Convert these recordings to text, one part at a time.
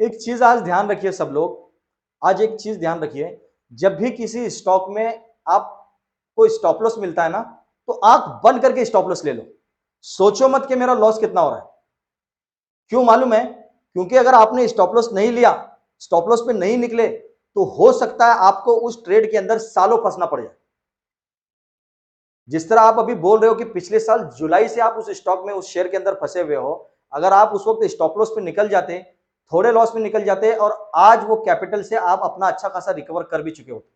एक चीज आज ध्यान रखिए सब लोग, आज एक चीज ध्यान रखिए, जब भी किसी स्टॉक में आपको स्टॉप लॉस मिलता है ना, तो आंख बंद करके स्टॉप लॉस ले लो। सोचो मत कि मेरा लॉस कितना हो रहा है। क्यों मालूम है? क्योंकि अगर आपने स्टॉप लॉस नहीं लिया, स्टॉप लॉस पे नहीं निकले, तो हो सकता है आपको उस ट्रेड के अंदर सालों फंसना पड़ जाए। जिस तरह आप अभी बोल रहे हो कि पिछले साल जुलाई से आप उस स्टॉक में, उस शेयर के अंदर फंसे हुए हो, अगर आप उस वक्त स्टॉप लॉस पे निकल जाते, थोड़े लॉस में निकल जाते, और आज वो कैपिटल से आप अपना अच्छा खासा रिकवर कर भी चुके होते।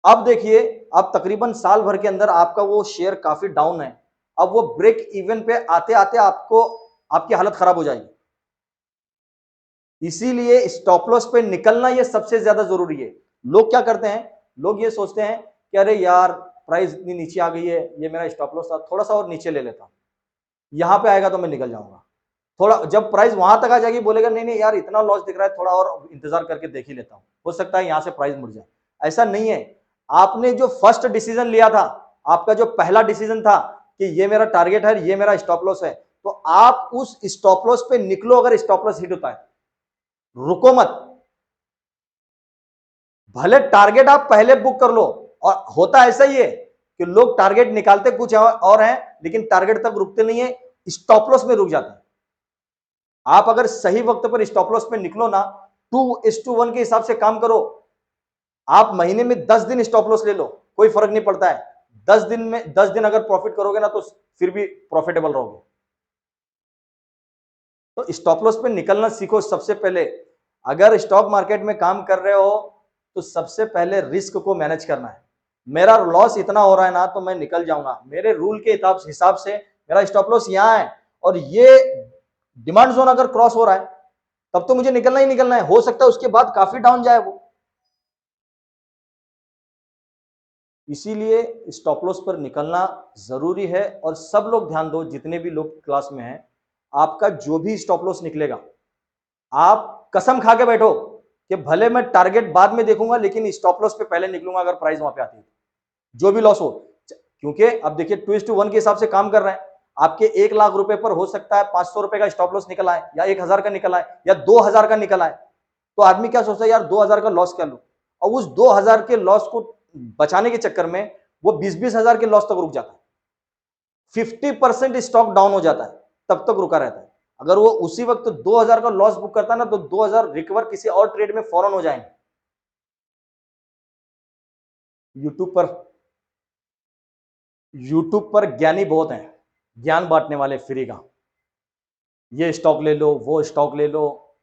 अब देखिए, अब तकरीबन साल भर के अंदर आपका वो शेयर काफी डाउन है। अब वो ब्रेक इवन पे आते आते आपको, आपकी हालत खराब हो जाएगी। इसीलिए स्टॉप लॉस पे निकलना ये सबसे ज्यादा जरूरी है। लोग क्या करते हैं, लोग ये सोचते हैं कि अरे यार, प्राइस इतनी नीचे आ गई है, ये मेरा स्टॉप लॉस था, थोड़ा सा और नीचे ले लेता हूं, यहां पे आएगा तो मैं निकल जाऊंगा। थोड़ा जब प्राइस वहां तक आ जाएगी, बोलेगा नहीं नहीं यार, इतना लॉस दिख रहा है, थोड़ा और इंतजार करके देख ही लेता हूं, हो सकता है यहां से प्राइस मुड़ जाए। ऐसा नहीं है। आपने जो फर्स्ट डिसीजन लिया था, आपका जो पहला डिसीजन था कि ये मेरा टारगेट है, ये मेरा स्टॉप लॉस है, तो आप उस स्टॉप लॉस पे निकलो। अगर स्टॉप लॉस हिट होता है, रुको मत। भले टारगेट आप पहले बुक कर लो। और होता ऐसा ही है कि लोग टारगेट निकालते कुछ और हैं, लेकिन टारगेट तक रुकते नहीं है, स्टॉप लॉस में रुक जाते हैं। आप अगर सही वक्त पर स्टॉप लॉस में निकलो ना, 2:1 के हिसाब से काम करो। आप महीने में 10 दिन स्टॉप लॉस ले लो, कोई फर्क नहीं पड़ता है। 10 दिन अगर प्रॉफिट करोगे ना, तो फिर भी प्रॉफिटेबल रहोगे। तो स्टॉप लॉस पे निकलना सीखो सबसे पहले। अगर स्टॉक मार्केट में काम कर रहे हो, तो सबसे पहले रिस्क को मैनेज करना है। मेरा लॉस इतना हो रहा है ना, तो मैं निकल जाऊंगा, मेरे रूल के हिसाब से मेरा स्टॉप लॉस यहां है, और ये डिमांड जोन अगर क्रॉस हो रहा है, तब तो मुझे निकलना ही निकलना है। हो सकता है उसके बाद काफी डाउन जाए वो। इसीलिए स्टॉप लॉस पर निकलना जरूरी है। और सब लोग ध्यान दो, जितने भी लोग क्लास में हैं, आपका जो भी स्टॉप लॉस निकलेगा, आप कसम खा के बैठो कि भले मैं टारगेट बाद में देखूंगा, लेकिन स्टॉप लॉस पे पहले निकलूंगा अगर प्राइस वहां पे आती है, जो भी लॉस हो। क्योंकि अब देखिए, 2:1 के हिसाब से काम कर रहे हैं। आपके 1 लाख रुपए पर हो सकता है 500 रुपए का स्टॉप लॉस निकल आए, या 1,000 का निकल आए, या 2,000 का निकल आए। तो आदमी क्या सोचता है, यार 2,000 का लॉस कर लो, और उस 2,000 के लॉस को बचाने के चक्कर में वो 20-20 हजार के लॉस तक रुक जाता है। 50% स्टॉक डाउन हो जाता है, तब तक रुका रहता है। अगर वो उसी वक्त 2,000 का लॉस बुक करता है ना, तो 2,000 रिकवर किसी और ट्रेड में फौरन हो जाएंगे। यूट्यूब पर यूट्यूब पर ज्ञानी बहुत हैं, ज्ञान बांटने वाले फ्री का। ये स्टॉक ले लो, वो स्टॉक ले लो,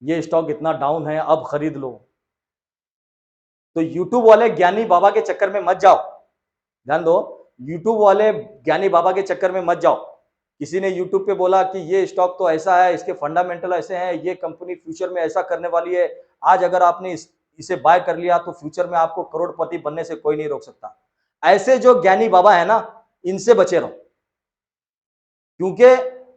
ये स्टॉक इतना डाउन है, अब खरीद लो। तो यूट्यूब वाले ज्ञानी बाबा के चक्कर में मत जाओ। ध्यान दो, यूट्यूब वाले ज्ञानी बाबा के चक्कर में मत जाओ। किसी ने यूट्यूब पे बोला कि ये स्टॉक तो ऐसा है, इसके फंडामेंटल ऐसे हैं, ये कंपनी फ्यूचर में ऐसा करने वाली है, आज अगर आपने इसे बाय कर लिया तो फ्यूचर में आपको करोड़पति बनने से कोई नहीं रोक सकता। ऐसे जो ज्ञानी बाबा है ना, इनसे बचे रहो। क्योंकि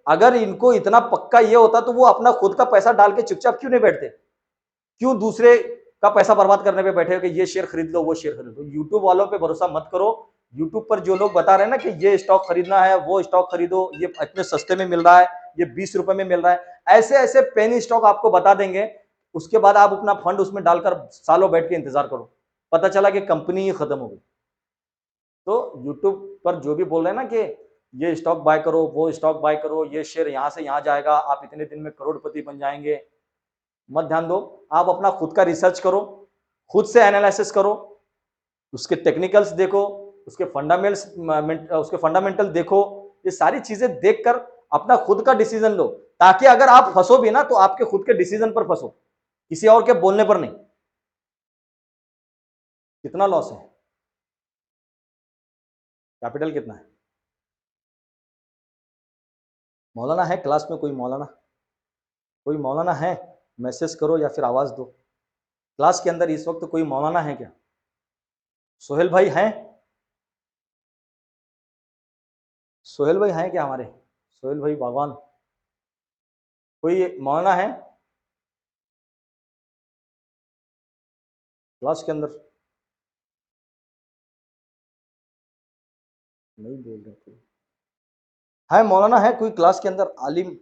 अगर इनको इतना पक्का ये होता, तो वो अपना खुद का पैसा डाल के चुपचाप क्यों नहीं बैठते? क्यों दूसरे का पैसा बर्बाद करने पे बैठे हो कि ये शेयर खरीद लो, वो शेयर खरीद लो? यूट्यूब वालों पे भरोसा मत करो। यूट्यूब पर जो लोग बता रहे हैं ना कि ये स्टॉक खरीदना है, वो स्टॉक खरीदो, ये इतने सस्ते में मिल रहा है, ये 20 रुपए में मिल रहा है, ऐसे ऐसे पेनी स्टॉक आपको बता देंगे। उसके बाद आप अपना फंड उसमें डालकर सालों बैठ के इंतजार करो, पता चला कि कंपनी ही खत्म हो गई। तो यूट्यूब पर जो भी बोल रहे हैं ना कि ये स्टॉक बाय करो, वो स्टॉक बाय करो, ये शेयर यहां से यहां जाएगा, आप इतने दिन में करोड़पति बन जाएंगे, मत ध्यान दो। आप अपना खुद का रिसर्च करो, खुद से एनालिसिस करो, उसके टेक्निकल्स देखो, उसके फंडामेंटल देखो। ये सारी चीजें देखकर अपना खुद का डिसीजन लो, ताकि अगर आप फंसो भी ना, तो आपके खुद के डिसीजन पर फंसो, किसी और के बोलने पर नहीं। कितना लॉस है? कैपिटल कितना है? मौलाना है क्लास में? कोई मौलाना? कोई मौलाना है? मैसेज करो या फिर आवाज दो। क्लास के अंदर इस वक्त कोई मौलाना है क्या? सोहेल भाई हैं? सोहेल भाई हैं क्या हमारे? सोहेल भाई भगवान, कोई मौलाना है क्लास के अंदर? नहीं बोल रहे थे। है मौलाना है कोई क्लास के अंदर? आलिम,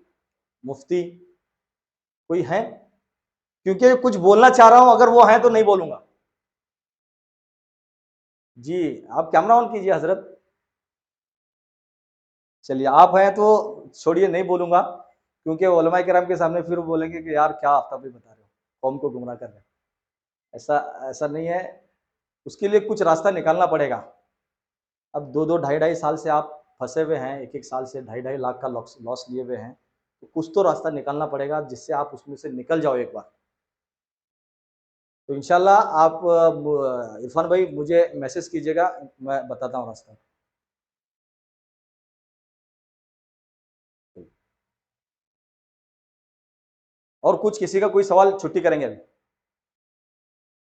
मुफ्ती, कोई है? क्योंकि कुछ बोलना चाह रहा हूं, अगर वो है तो नहीं बोलूंगा। जी, आप कैमरा ऑन कीजिए हजरत। चलिए, आप हैं तो छोड़िए, नहीं बोलूंगा, क्योंकि उलमा किराम के सामने फिर बोलेंगे कि यार क्या आफ्ताबी बता रहे हो, कौम को गुमराह कर रहे हो। ऐसा ऐसा नहीं है। उसके लिए कुछ रास्ता निकालना पड़ेगा। अब 2-2 ढाई-ढाई साल से आप फंसे हुए हैं, 1-1 साल से 2.5-2.5 लाख का लॉस लिए हुए हैं, तो कुछ तो रास्ता निकालना पड़ेगा जिससे आप उसमें से निकल जाओ एक बार। तो इंशाल्लाह आप इरफान भाई मुझे मैसेज कीजिएगा, मैं बताता हूँ रास्ता। और कुछ किसी का कोई सवाल, छुट्टी करेंगे अभी।